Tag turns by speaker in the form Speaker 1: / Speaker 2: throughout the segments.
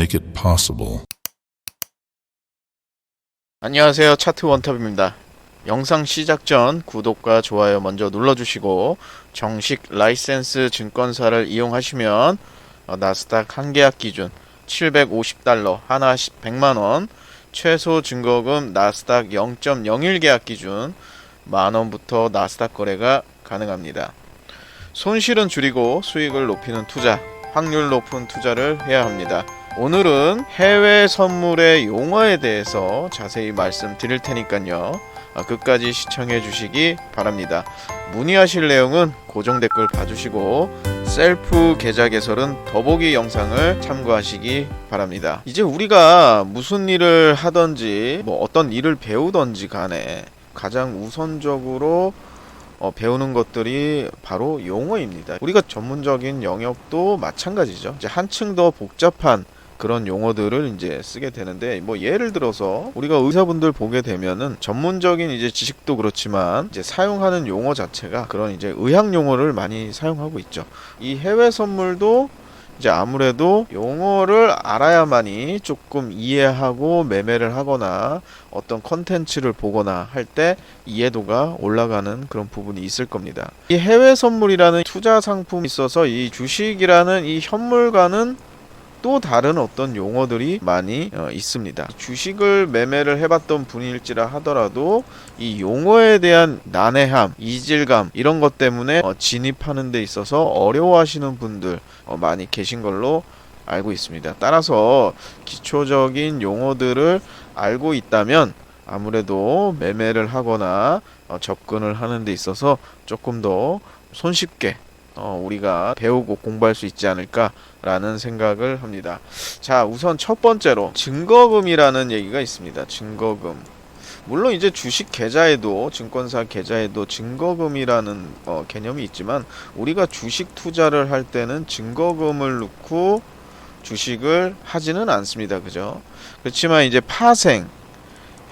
Speaker 1: make it possible.
Speaker 2: 안녕하세요, 차트 원탑입니다. 영상 시작 전 구독과 좋아요 먼저 눌러주시고 정식 라이센스 증권사를 이용하시면 나스닥 한 계약 기준 750달러 하나씩 100만원, 최소 증거금 나스닥 0.01 계약 기준 만원부터 나스닥 거래가 가능합니다. 손실은 줄이고 수익을 높이는 투자, 확률 높은 투자를 해야 합니다. 오늘은 해외 선물의 용어에 대해서 자세히 말씀드릴 테니까요. 끝까지 시청해 주시기 바랍니다. 문의하실 내용은 고정 댓글 봐주시고 셀프 계좌 개설은 더보기 영상을 참고하시기 바랍니다. 이제 우리가 무슨 일을 하든지 어떤 일을 배우든지 간에 가장 우선적으로 배우는 것들이 바로 용어입니다. 우리가 전문적인 영역도 마찬가지죠. 이제 한층 더 복잡한 그런 용어들을 이제 쓰게 되는데, 예를 들어서 우리가 의사분들 보게 되면은 전문적인 이제 지식도 그렇지만 이제 사용하는 용어 자체가 그런 이제 의학 용어를 많이 사용하고 있죠. 이 해외 선물도 이제 아무래도 용어를 알아야만이 조금 이해하고 매매를 하거나 어떤 컨텐츠를 보거나 할 때 이해도가 올라가는 그런 부분이 있을 겁니다. 이 해외 선물이라는 투자 상품이 있어서 이 주식이라는 이 현물과는 또 다른 어떤 용어들이 많이 있습니다. 주식을 매매를 해봤던 분일지라 하더라도 이 용어에 대한 난해함, 이질감 이런 것 때문에 진입하는 데 있어서 어려워하시는 분들 많이 계신 걸로 알고 있습니다. 따라서 기초적인 용어들을 알고 있다면 아무래도 매매를 하거나 접근을 하는 데 있어서 조금 더 손쉽게 우리가 배우고 공부할 수 있지 않을까라는 생각을 합니다. 자, 우선 첫 번째로 증거금이라는 얘기가 있습니다. 증거금. 물론 이제 주식 계좌에도, 증권사 계좌에도 증거금이라는 개념이 있지만 우리가 주식 투자를 할 때는 증거금을 넣고 주식을 하지는 않습니다. 그죠? 그렇지만 이제 파생,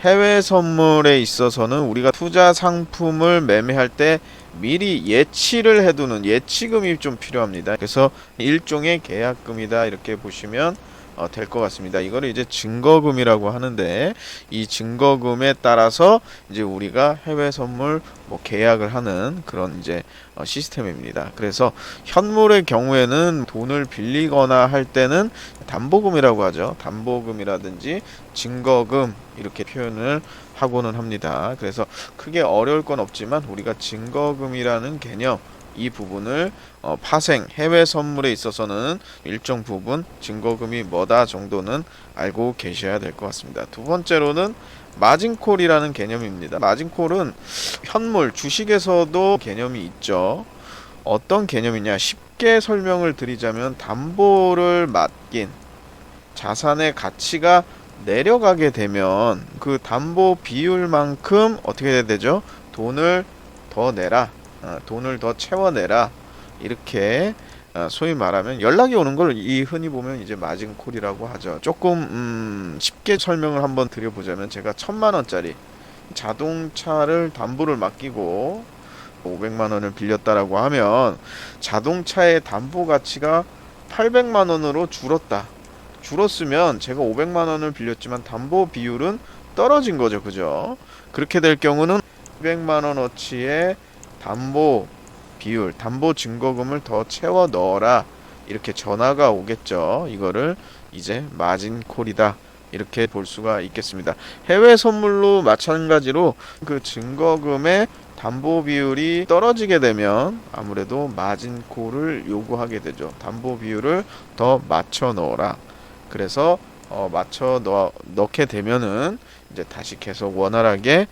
Speaker 2: 해외 선물에 있어서는 우리가 투자 상품을 매매할 때 미리 예치를 해두는 예치금이 좀 필요합니다. 그래서 일종의 계약금이다 이렇게 보시면 될 것 같습니다. 이거를 이제 증거금이라고 하는데 이 증거금에 따라서 이제 우리가 해외 선물 계약을 하는 그런 이제 시스템입니다. 그래서 현물의 경우에는 돈을 빌리거나 할 때는 담보금이라고 하죠. 담보금이라든지 증거금 이렇게 표현을 하고는 합니다. 그래서 크게 어려울 건 없지만 우리가 증거금이라는 개념 이 부분을 파생 해외 선물에 있어서는 일정 부분 증거금이 뭐다 정도는 알고 계셔야 될 것 같습니다. 두 번째로는 마진콜이라는 개념입니다. 마진콜은 현물 주식에서도 개념이 있죠. 어떤 개념이냐, 쉽게 설명을 드리자면 담보를 맡긴 자산의 가치가 내려가게 되면 그 담보 비율만큼 어떻게 해야 되죠? 돈을 더 내라, 돈을 더 채워내라 이렇게 소위 말하면 연락이 오는 걸 흔히 보면 이제 마진콜이라고 하죠. 조금 쉽게 설명을 한번 드려보자면 제가 1000만원짜리 자동차를 담보를 맡기고 500만원을 빌렸다라고 하면 자동차의 담보 가치가 800만원으로 줄었으면 제가 500만원을 빌렸지만 담보 비율은 떨어진 거죠. 그죠? 그렇게 될 경우는 200만원어치의 담보 비율, 담보 증거금을 더 채워 넣어라 이렇게 전화가 오겠죠. 이거를 이제 마진콜이다 이렇게 볼 수가 있겠습니다. 해외 선물로 마찬가지로 그 증거금의 담보 비율이 떨어지게 되면 아무래도 마진콜을 요구하게 되죠. 담보 비율을 더 맞춰 넣어라. 그래서 맞춰 넣게 되면은 이제 다시 계속 원활하게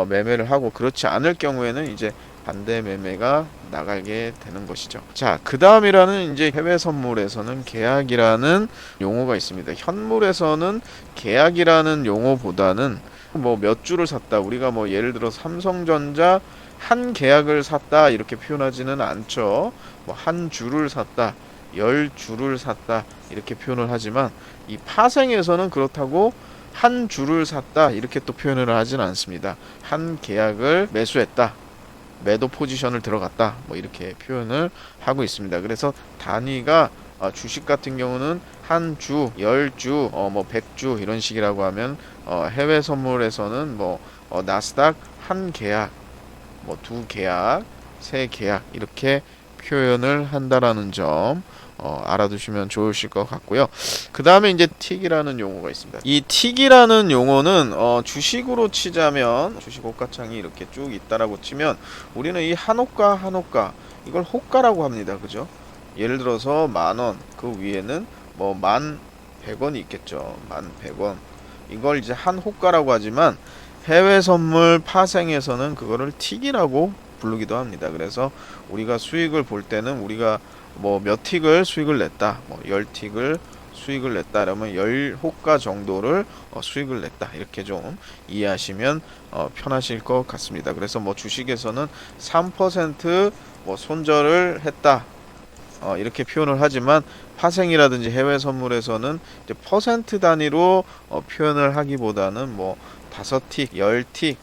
Speaker 2: 매매를 하고, 그렇지 않을 경우에는 이제 반대 매매가 나가게 되는 것이죠. 자, 그 다음이라는 이제 해외 선물에서는 계약이라는 용어가 있습니다. 현물에서는 계약이라는 용어보다는 몇 주를 샀다, 우리가 예를 들어 삼성전자 한 계약을 샀다 이렇게 표현하지는 않죠. 한 주를 샀다, 10주를 샀다 이렇게 표현을 하지만 이 파생에서는 그렇다고 한 주를 샀다 이렇게 또 표현을 하지는 않습니다. 한 계약을 매수했다, 매도 포지션을 들어갔다 이렇게 표현을 하고 있습니다. 그래서 단위가 주식 같은 경우는 한 주, 10주, 뭐 100주 이런 식이라고 하면 해외 선물에서는 뭐 나스닥 한 계약, 뭐 두 계약, 세 계약 이렇게 표현을 한다라는 점 알아두시면 좋으실 것 같고요. 그 다음에 이제 틱이라는 용어가 있습니다. 이 틱이라는 용어는 주식으로 치자면 주식 호가창이 이렇게 쭉 있다라고 치면 우리는 이 한 호가 한 호가 이걸 호가라고 합니다. 그죠? 예를 들어서 10,000원 그 위에는 뭐 1,100원이 있겠죠. 1,100원 이걸 이제 한 호가라고 하지만 해외 선물 파생에서는 그거를 틱이라고 부르기도 합니다. 그래서 우리가 수익을 볼 때는 우리가 뭐 몇 틱을 수익을 냈다, 뭐 10틱을 수익을 냈다, 그러면 10호가 정도를 수익을 냈다 이렇게 좀 이해하시면 편하실 것 같습니다. 그래서 뭐 주식에서는 3%뭐 손절을 했다 이렇게 표현을 하지만 파생이라든지 해외 선물에서는 이제 퍼센트 단위로 표현을 하기보다는 뭐 5틱, 10틱,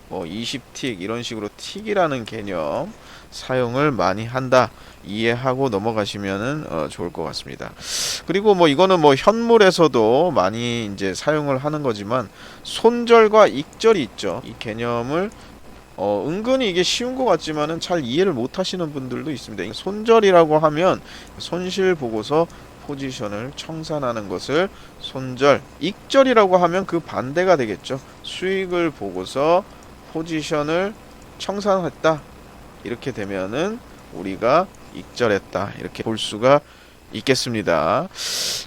Speaker 2: 뭐 20틱 이런 식으로 틱이라는 개념 사용을 많이 한다 이해하고 넘어가시면은 좋을 것 같습니다. 그리고 뭐 이거는 뭐 현물에서도 많이 이제 사용을 하는 거지만 손절과 익절이 있죠. 이 개념을 은근히 이게 쉬운 것 같지만은 잘 이해를 못 하시는 분들도 있습니다. 손절이라고 하면 손실 보고서 포지션을 청산하는 것을 손절, 익절이라고 하면 그 반대가 되겠죠. 수익을 보고서 포지션을 청산했다. 이렇게 되면은 우리가 익절했다. 이렇게 볼 수가 있겠습니다.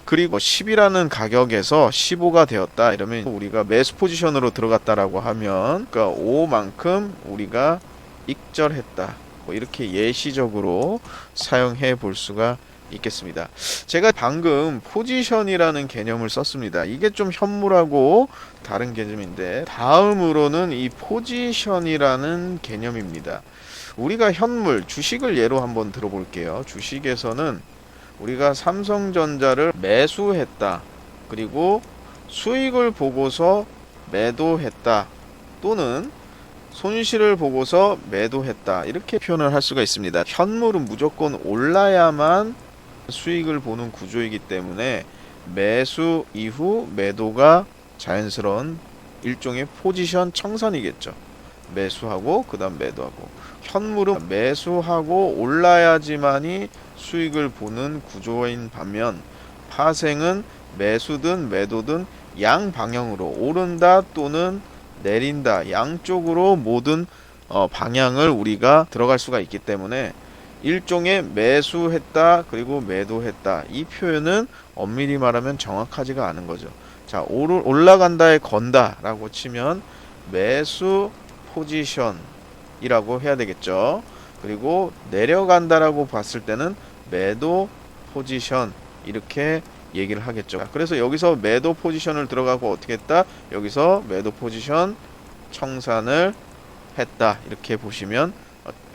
Speaker 2: 그리고 10이라는 가격에서 15가 되었다. 이러면 우리가 매수 포지션으로 들어갔다라고 하면 그러니까 5만큼 우리가 익절했다. 뭐 이렇게 예시적으로 사용해 볼 수가 있겠습니다. 제가 방금 포지션이라는 개념을 썼습니다. 이게 좀 현물하고 다른 개념인데 다음으로는 이 포지션이라는 개념입니다. 우리가 현물, 주식을 예로 한번 들어볼게요. 주식에서는 우리가 삼성전자를 매수했다. 그리고 수익을 보고서 매도했다. 또는 손실을 보고서 매도했다. 이렇게 표현을 할 수가 있습니다. 현물은 무조건 올라야만 수익을 보는 구조이기 때문에 매수 이후 매도가 자연스러운 일종의 포지션 청산이겠죠. 매수하고 그 다음 매도하고 현물은 매수하고 올라야지만이 수익을 보는 구조인 반면 파생은 매수든 매도든 양방향으로 오른다 또는 내린다 양쪽으로 모든 방향을 우리가 들어갈 수가 있기 때문에 일종의 매수했다 그리고 매도했다 이 표현은 엄밀히 말하면 정확하지가 않은 거죠. 자, 올라간다에 건다 라고 치면 매수 포지션이라고 해야 되겠죠. 그리고 내려간다라고 봤을 때는 매도 포지션 이렇게 얘기를 하겠죠. 그래서 여기서 매도 포지션을 들어가고 어떻게 했다? 여기서 매도 포지션 청산을 했다. 이렇게 보시면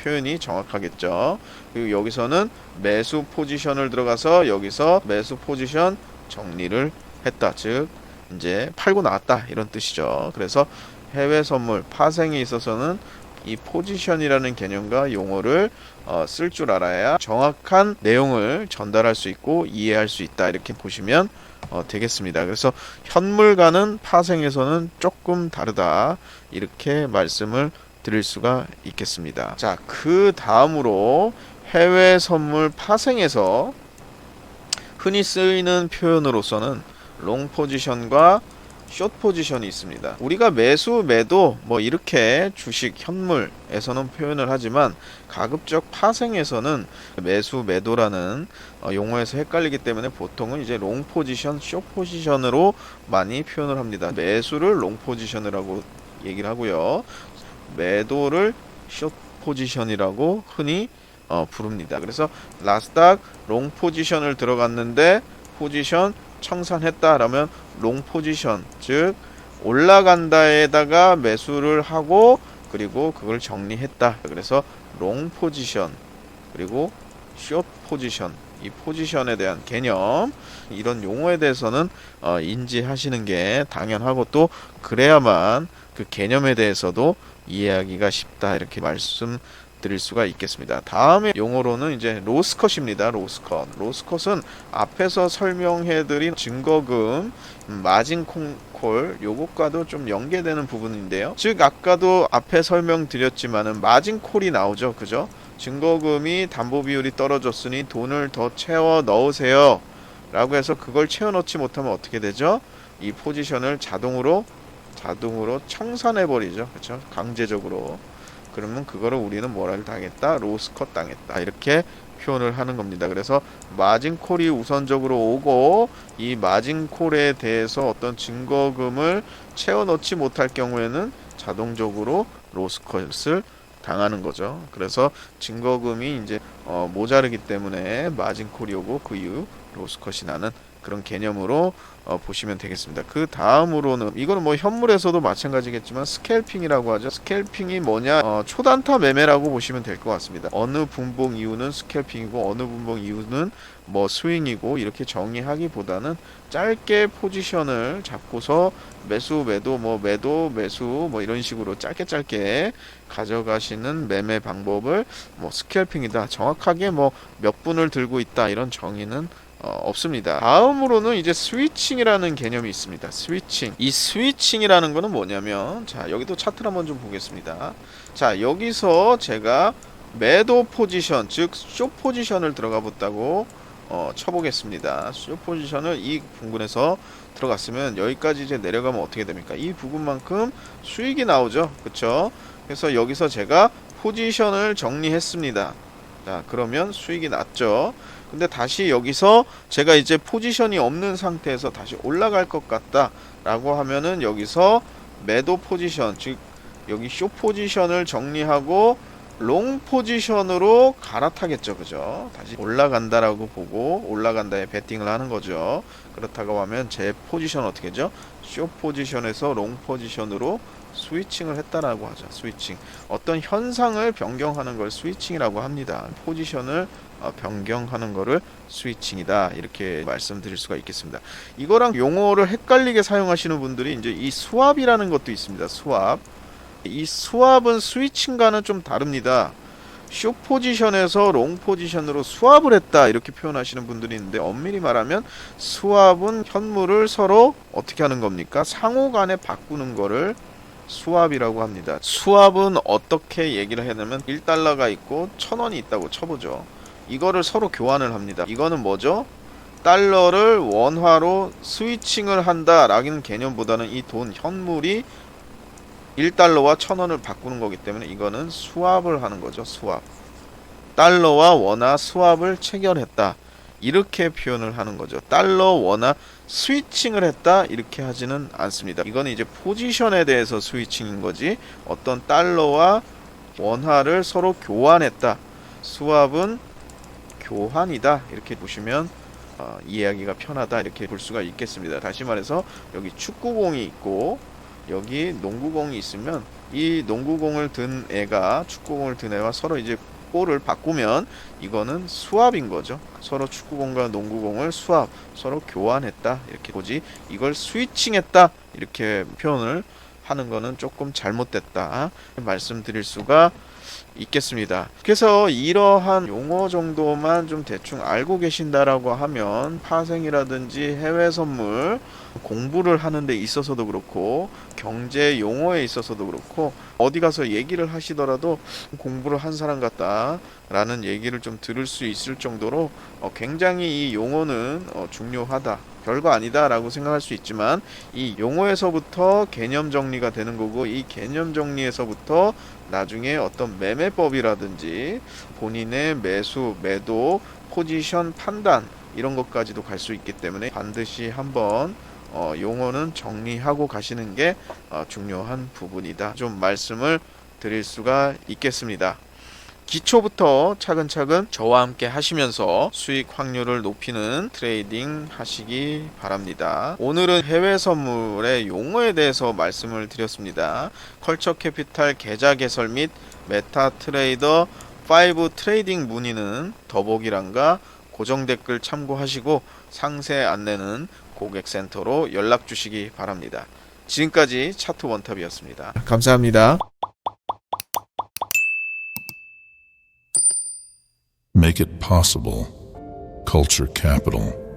Speaker 2: 표현이 정확하겠죠. 그리고 여기서는 매수 포지션을 들어가서 여기서 매수 포지션 정리를 했다. 즉 이제 팔고 나왔다 이런 뜻이죠. 그래서 해외 선물 파생에 있어서는 이 포지션이라는 개념과 용어를 쓸 줄 알아야 정확한 내용을 전달할 수 있고 이해할 수 있다 이렇게 보시면 되겠습니다. 그래서 현물과는 파생에서는 조금 다르다 이렇게 말씀을 드릴 수가 있겠습니다. 자, 그 다음으로 해외 선물 파생에서 흔히 쓰이는 표현으로서는 롱 포지션과 숏 포지션이 있습니다. 우리가 매수, 매도 뭐 이렇게 주식, 현물에서는 표현을 하지만 가급적 파생에서는 매수, 매도라는 용어에서 het갈리기 때문에 보통은 이제 롱 포지션, 숏 포지션으로 많이 표현을 합니다. 매수를 롱 포지션이라고 얘기를 하고요. 매도를 숏 포지션이라고 흔히 부릅니다. 그래서 나스닥 롱 포지션을 들어갔는데 포지션 청산했다 라면 롱 포지션 즉 올라간다에다가 매수를 하고 그리고 그걸 정리했다. 그래서 롱 포지션 그리고 숏 포지션 이 포지션에 대한 개념 이런 용어에 대해서는 인지하시는 게 당연하고 또 그래야만 그 개념에 대해서도 이해하기가 쉽다 이렇게 말씀 드릴 수가 있겠습니다. 다음에 용어로는 이제 로스컷입니다. 로스컷. 로스컷은 앞에서 설명해드린 증거금, 마진콜 요것과도 좀 연계되는 부분인데요. 즉 아까도 앞에 설명드렸지만은 마진콜이 나오죠. 그죠? 증거금이 담보 비율이 떨어졌으니 돈을 더 채워 넣으세요. 라고 해서 그걸 채워 넣지 못하면 어떻게 되죠? 이 포지션을 자동으로 청산해 버리죠. 그렇죠? 강제적으로. 그러면 그거를 우리는 뭐라고 당했다? 로스컷 당했다. 이렇게 표현을 하는 겁니다. 그래서 마진콜이 우선적으로 오고 이 마진콜에 대해서 어떤 증거금을 채워 넣지 못할 경우에는 자동적으로 로스컷을 당하는 거죠. 그래서 증거금이 이제 모자르기 때문에 마진콜이 오고 그 이후 로스컷이 나는 그런 개념으로 보시면 되겠습니다. 그 다음으로는 이거는 뭐 현물에서도 마찬가지겠지만 스캘핑이라고 하죠. 스캘핑이 뭐냐? 초단타 매매라고 보시면 될 것 같습니다. 어느 분봉 이후는 스캘핑이고 어느 분봉 이후는 뭐 스윙이고 이렇게 정의하기보다는 짧게 포지션을 잡고서 매수 매도 매도 매수 이런 식으로 짧게 가져가시는 매매 방법을 뭐 스캘핑이다. 정확하게 뭐 몇 분을 들고 있다 이런 정의는 없습니다. 다음으로는 이제 스위칭이라는 개념이 있습니다. 스위칭. 이 스위칭이라는 거는 뭐냐면, 자, 여기도 차트를 한번 좀 보겠습니다. 자, 여기서 제가 매도 포지션, 즉, 숏 포지션을 들어가 봤다고 쳐보겠습니다. 숏 포지션을 이 부분에서 들어갔으면 여기까지 이제 내려가면 어떻게 됩니까? 이 부분만큼 수익이 나오죠. 그쵸? 그래서 여기서 제가 포지션을 정리했습니다. 자, 그러면 수익이 났죠. 근데 다시 여기서 제가 이제 포지션이 없는 상태에서 다시 올라갈 것 같다 라고 하면은 여기서 매도 포지션, 즉 여기 숏 포지션을 정리하고 롱 포지션으로 갈아타겠죠. 그죠? 다시 올라간다라고 보고 올라간다에 베팅을 하는 거죠. 그렇다고 하면 제 포지션 어떻게 하죠? 숏 포지션에서 롱 포지션으로 스위칭을 했다라고 하죠. 스위칭. 어떤 현상을 변경하는 걸 스위칭이라고 합니다. 포지션을 변경하는 거를 스위칭이다. 이렇게 말씀드릴 수가 있겠습니다. 이거랑 용어를 헷갈리게 사용하시는 분들이 이제 이 스왑이라는 것도 있습니다. 스왑. 이 스왑은 스위칭과는 좀 다릅니다. 숏 포지션에서 롱 포지션으로 스왑을 했다 이렇게 표현하시는 분들이 있는데 엄밀히 말하면 스왑은 현물을 서로 어떻게 하는 겁니까? 상호 간에 바꾸는 거를 스왑이라고 합니다. 스왑은 어떻게 얘기를 해냐면 1달러가 있고 1000원이 있다고 쳐보죠. 이거를 서로 교환을 합니다. 이거는 뭐죠? 달러를 원화로 스위칭을 한다라는 개념보다는 이 돈 현물이 1달러와 1000원을 바꾸는 거기 때문에 이거는 스왑을 하는 거죠. 스왑. 달러와 원화 스왑을 체결했다. 이렇게 표현을 하는 거죠. 달러 원화 스위칭을 했다 이렇게 하지는 않습니다. 이거는 이제 포지션에 대해서 스위칭인 거지 어떤 달러와 원화를 서로 교환했다. 스왑은 교환이다 이렇게 보시면 이해하기가 편하다 이렇게 볼 수가 있겠습니다. 다시 말해서 여기 축구공이 있고 여기 농구공이 있으면 이 농구공을 든 애가 축구공을 든 애와 서로 이제 볼을 바꾸면 이거는 스왑인 거죠. 서로 축구공과 농구공을 스왑, 서로 교환했다 이렇게 보지 이걸 스위칭했다 이렇게 표현을 하는 거는 조금 잘못됐다 말씀드릴 수가 있겠습니다. 그래서 이러한 용어 정도만 좀 대충 알고 계신다라고 하면 파생이라든지 해외 선물 공부를 하는 데 있어서도 그렇고 경제 용어에 있어서도 그렇고 어디 가서 얘기를 하시더라도 공부를 한 사람 같다 라는 얘기를 좀 들을 수 있을 정도로 굉장히 이 용어는 중요하다 별거 아니다 라고 생각할 수 있지만 이 용어에서부터 개념 정리가 되는 거고 이 개념 정리에서부터 나중에 어떤 매매법이라든지 본인의 매수, 매도, 포지션 판단 이런 것까지도 갈 수 있기 때문에 반드시 한번 용어는 정리하고 가시는 게 중요한 부분이다. 좀 말씀을 드릴 수가 있겠습니다. 기초부터 차근차근 저와 함께 하시면서 수익 확률을 높이는 트레이딩 하시기 바랍니다. 오늘은 해외 선물의 용어에 대해서 말씀을 드렸습니다. 컬처 캐피탈 계좌 개설 및 메타 트레이더 5 트레이딩 문의는 더보기란과 고정 댓글 참고하시고 상세 안내는 고객센터로 연락 주시기 바랍니다. 지금까지 차트 원탑이었습니다. 감사합니다.
Speaker 1: make it possible. Culture Capital.